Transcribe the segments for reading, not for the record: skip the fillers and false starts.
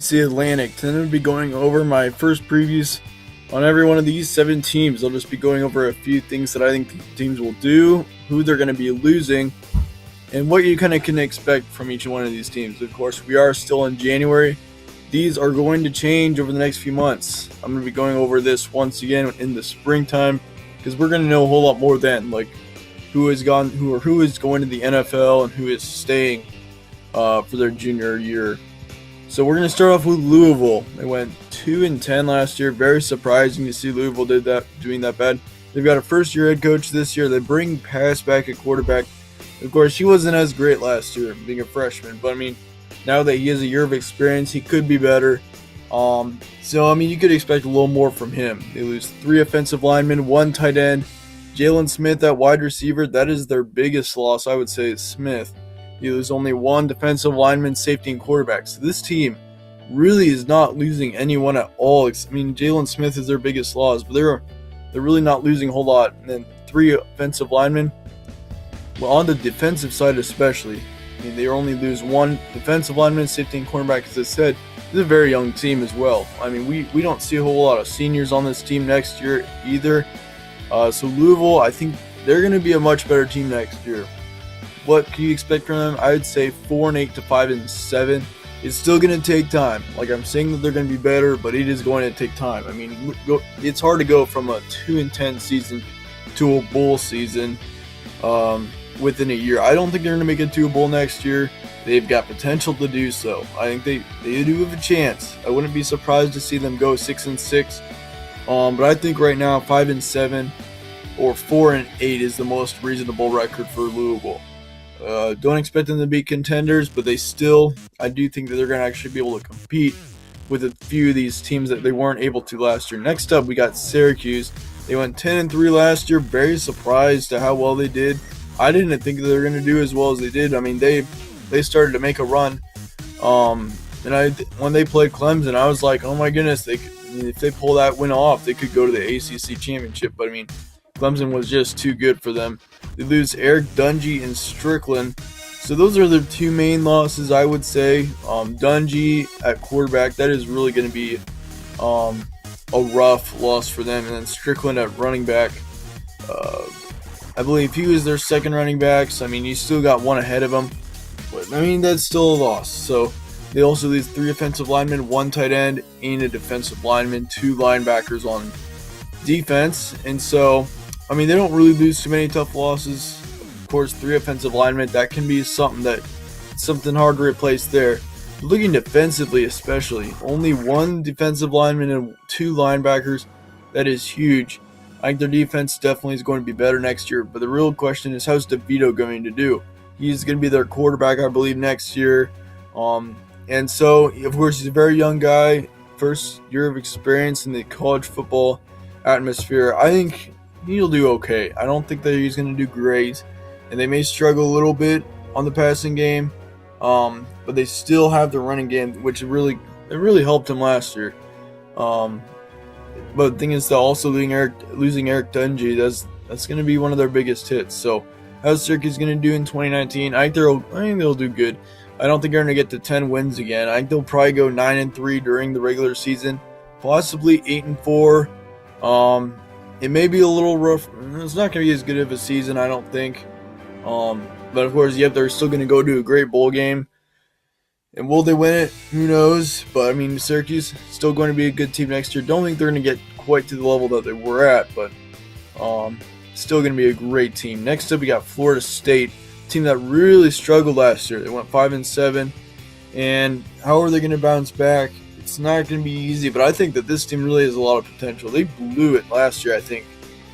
ACC Atlantic. Then I'll be going over my first previews on every one of these 7 teams. I'll just be going over a few things that I think the teams will do, who they're going to be losing, and what you kind of can expect from each one of these teams. Of course, we are still in January. These are going to change over the next few months. I'm going to be going over this once again in the springtime because we're going to know a whole lot more then, like who is going to the NFL and who is staying for their junior year. So we're going to start off with Louisville. They went 2-10 last year. Very surprising to see Louisville doing that bad. They've got a first-year head coach this year. They bring Pass back at quarterback. Of course, he wasn't as great last year being a freshman, but I mean, now that he has a year of experience, he could be better. You could expect a little more from him. They lose 3 offensive linemen, 1 tight end, Jalen Smith at wide receiver. That is their biggest loss, I would say, is Smith. You lose only 1 defensive lineman, safety, and quarterback. So this team really is not losing anyone at all. Jalen Smith is their biggest loss, but they're really not losing a whole lot. And then 3 offensive linemen. Well, on the defensive side especially, they only lose 1 defensive lineman, safety, and cornerback. As I said, this is a very young team as well. We don't see a whole lot of seniors on this team next year either. So Louisville, I think they're going to be a much better team next year. What can you expect from them? I would say 4-8 to 5-7. It's still going to take time. Like, I'm saying that they're going to be better, but it is going to take time. It's hard to go from a 2-10 season to a bowl season within a year. I don't think they're going to make it to a bowl next year. They've got potential to do so. I think they do have a chance. I wouldn't be surprised to see them go 6-6. But I think right now 5-7 or 4-8 is the most reasonable record for Louisville. Don't expect them to be contenders, but I do think that they're going to actually be able to compete with a few of these teams that they weren't able to last year. Next up, we got Syracuse. They went 10-3 last year. Very surprised at how well they did. I didn't think they were going to do as well as they did. They started to make a run. When they played Clemson, I was like, oh my goodness, if they pull that win off, they could go to the ACC championship. But Clemson was just too good for them. They lose Eric Dungy and Strickland. So those are the 2 main losses, I would say. Dungy at quarterback, that is really going to be a rough loss for them. And then Strickland at running back. I believe he was their second running back. So, you still got 1 ahead of him. But, that's still a loss. So they also lose 3 offensive linemen, 1 tight end, and a defensive lineman, 2 linebackers on defense. And so, they don't really lose too many tough losses. Of course, 3 offensive linemen, that can be something hard to replace there. Looking defensively especially, only 1 defensive lineman and 2 linebackers, that is huge. I think their defense definitely is going to be better next year, but the real question is, how's DeVito going to do? He's going to be their quarterback, I believe, next year. And so, of course, he's a very young guy, first year of experience in the college football atmosphere. I think he'll do okay. I don't think that he's going to do great, and they may struggle a little bit on the passing game, but they still have the running game, which really helped him last year. But the thing is that also losing Eric Dungy, that's going to be one of their biggest hits. So how's Syracuse going to do in 2019? I think they'll do good. I don't think they're going to get to 10 wins again. I think they'll probably go 9-3 during the regular season, possibly 8-4. It may be a little rough. It's not going to be as good of a season, I don't think. But of course, they're still going to go to a great bowl game. And will they win it? Who knows? But Syracuse still going to be a good team next year. Don't think they're going to get quite to the level that they were at, but still going to be a great team. Next up, we got Florida State, a team that really struggled last year. They went 5-7, and how are they going to bounce back? It's not going to be easy, but I think that this team really has a lot of potential. They blew it last year, I think.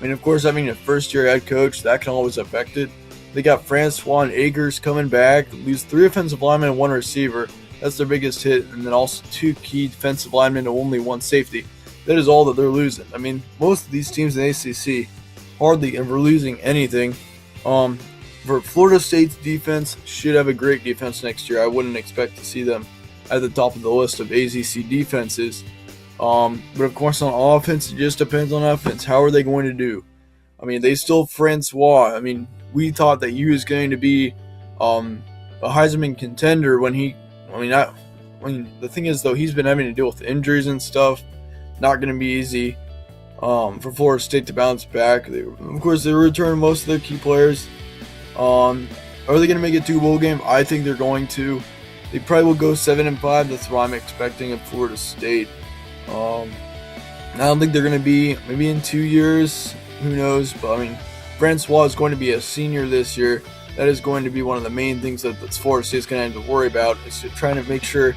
Of course, having a first-year head coach, that can always affect it. They got Francois Akers coming back, lose 3 offensive linemen and 1 receiver. That's their biggest hit, and then also 2 key defensive linemen and only 1 safety. That is all that they're losing. Most of these teams in the ACC hardly ever losing anything. For Florida State's defense, should have a great defense next year. I wouldn't expect to see them at the top of the list of ACC defenses. But of course, on offense, it just depends on offense. How are they going to do? They still Francois. We thought that he was going to be a Heisman contender when he, I mean, the thing is, though, he's been having to deal with injuries and stuff. Not going to be easy for Florida State to bounce back. Of course, they return most of their key players. Are they going to make it to a bowl game? I think they're going to. They probably will go 7-5. That's what I'm expecting of Florida State. I don't think they're going to be, maybe in 2 years. Who knows? But, I mean, Francois is going to be a senior this year. That is going to be one of the main things that Florida State is going to have to worry about, is trying to make sure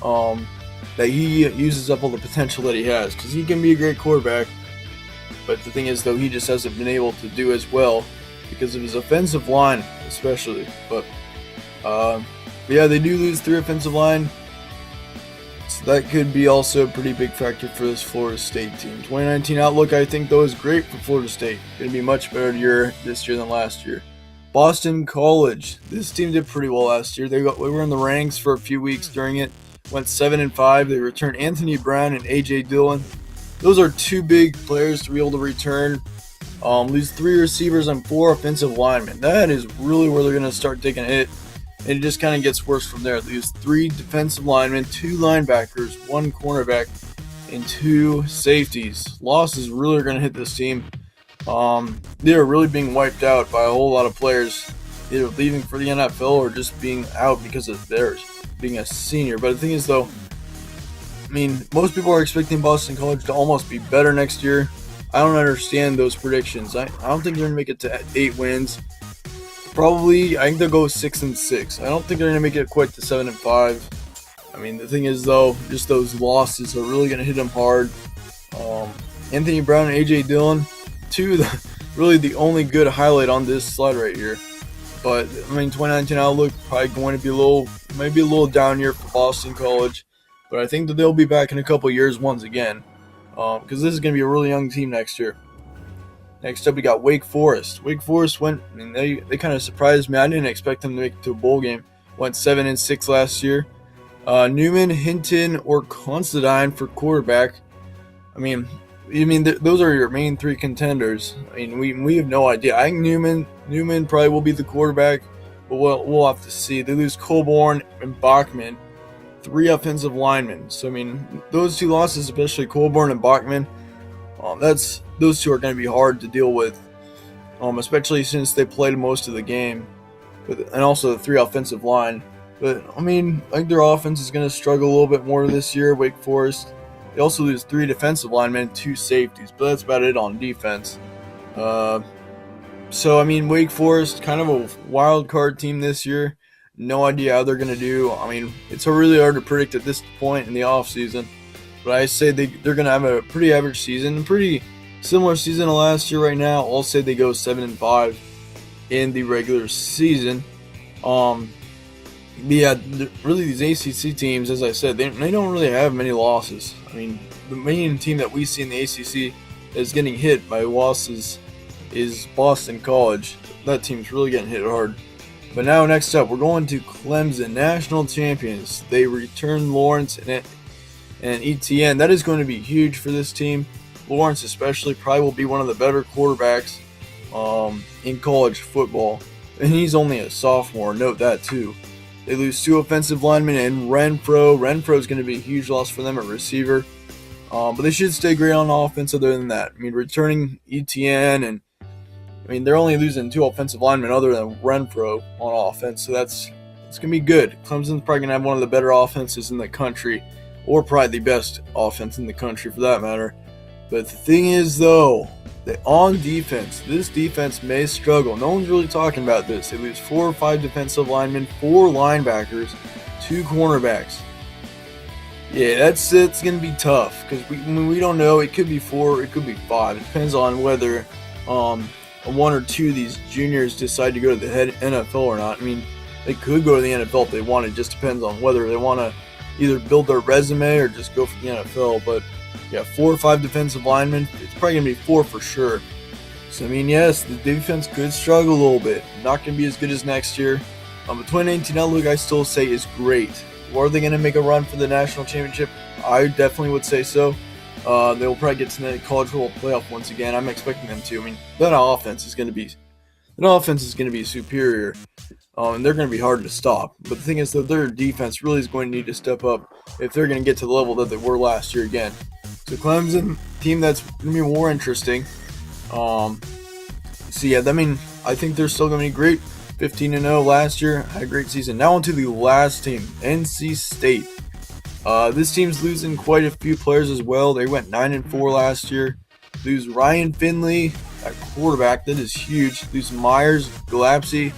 that he uses up all the potential that he has, because he can be a great quarterback. But the thing is, though, he just hasn't been able to do as well because of his offensive line, especially. But yeah, they do lose 3 offensive line, so that could be also a pretty big factor for this Florida State team. 2019 outlook, I think, though, is great for Florida State. Going to be a much better year this year than last year. Boston College. This team did pretty well last year. They were in the ranks for a few weeks during it. Went 7-5. They returned Anthony Brown and A.J. Dillon. Those are 2 big players to be able to return. Lose 3 receivers and 4 offensive linemen. That is really where they're going to start taking a hit. And it just kind of gets worse from there. They lose 3 defensive linemen, 2 linebackers, 1 cornerback, and 2 safeties. Losses really are going to hit this team. They are really being wiped out by a whole lot of players, either leaving for the NFL or just being out because of theirs being a senior. But the thing is, though, I mean, most people are expecting Boston College to almost be better next year. I don't understand those predictions. I don't think they're going to make it to 8 wins. Probably, I think they'll go 6-6. I don't think they're going to make it quite to 7-5. I mean, the thing is, though, just those losses are really going to hit them hard. Anthony Brown and A.J. Dillon, really the only good highlight on this slide right here. But, I mean, 2019 outlook probably going to be maybe a little down year for Boston College. But I think that they'll be back in a couple years once again, because this is going to be a really young team next year. Next up, we got Wake Forest. Wake Forest they kind of surprised me. I didn't expect them to make it to a bowl game. Went 7-6 last year. Newman, Hinton, or Considine for quarterback. I mean, those are your main 3 contenders. I mean, we have no idea. I think Newman probably will be the quarterback, but we'll have to see. They lose Colborn and Bachman, 3 offensive linemen. So, I mean, those 2 losses, especially Colborn and Bachman, those 2 are going to be hard to deal with, especially since they played most of the game, and also the 3 offensive line. But, I mean, I think their offense is going to struggle a little bit more this year, Wake Forest. They also lose 3 defensive linemen and 2 safeties, but that's about it on defense. So, I mean, Wake Forest, kind of a wild card team this year. No idea how they're going to do. I mean, it's really hard to predict at this point in the offseason. But I say they're going to have a pretty average season, pretty similar season to last year right now. I'll say they go 7-5 in the regular season. Yeah, really these ACC teams, as I said, they don't really have many losses. I mean, the main team that we see in the ACC is getting hit by losses is Boston College. That team's really getting hit hard. But now next up, we're going to Clemson, national champions. They return Lawrence and Etienne. That is going to be huge for this team. Lawrence especially probably will be one of the better quarterbacks in college football. And he's only a sophomore, note that too. They lose 2 offensive linemen and Renfro. Renfro is going to be a huge loss for them at receiver. But they should stay great on offense other than that. I mean, returning Etienne, and I mean, they're only losing 2 offensive linemen other than Renfro on offense. So it's going to be good. Clemson's probably going to have one of the better offenses in the country, or probably the best offense in the country for that matter. But the thing is, though, that on defense, this defense may struggle. No one's really talking about this. They lose 4 or 5 defensive linemen, 4 linebackers, 2 cornerbacks. Yeah, it's going to be tough because we don't know. It could be 4, it could be 5. It depends on whether 1 or 2 of these juniors decide to go to the head NFL or not. I mean, they could go to the NFL if they want. It just depends on whether they want to either build their resume or just go for the NFL. But yeah, 4 or 5 defensive linemen. It's probably going to be 4 for sure. So, I mean, yes, the defense could struggle a little bit. Not going to be as good as next year. But 2019 outlook, I still say, is great. Are they going to make a run for the national championship? I definitely would say so. They will probably get to the college football playoff once again. I'm expecting them to. I mean, that offense is going to be an offense is going to be superior, and they're going to be hard to stop. But the thing is that their defense really is going to need to step up if they're going to get to the level that they were last year again. So Clemson, team that's going to be more interesting. I think they're still going to be great. 15-0 last year, had a great season. Now on to the last team, NC State. This team's losing quite a few players as well. They went 9-4 last year. Lose Ryan Finley at quarterback. That is huge. Lose Myers, Galapsi.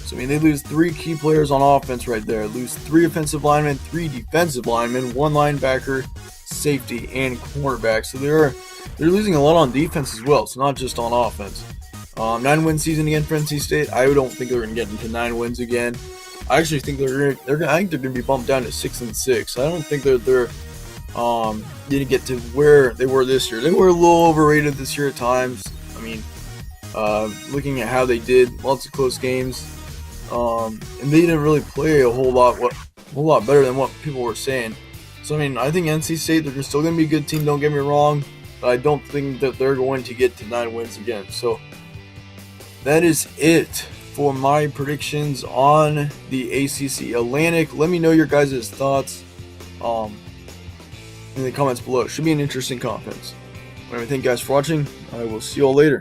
So, they lose 3 key players on offense right there. Lose 3 offensive linemen, 3 defensive linemen, 1 linebacker, safety, and cornerback. So, they're losing a lot on defense as well. So, not just on offense. 9-win season again for NC State. I don't think they're going to get into 9 wins again. I actually think they're going to be bumped down to 6-6. I don't think they're going to get to where they were this year. They were a little overrated this year at times. Looking at how they did, lots of close games, and they didn't really play a whole lot better than what people were saying. So I think NC State, they're still going to be a good team. Don't get me wrong, but I don't think that they're going to get to 9 wins again. So that is it for my predictions on the ACC Atlantic. Let me know your guys' thoughts in the comments below. It should be an interesting conference. Thank you guys for watching. I will see you all later.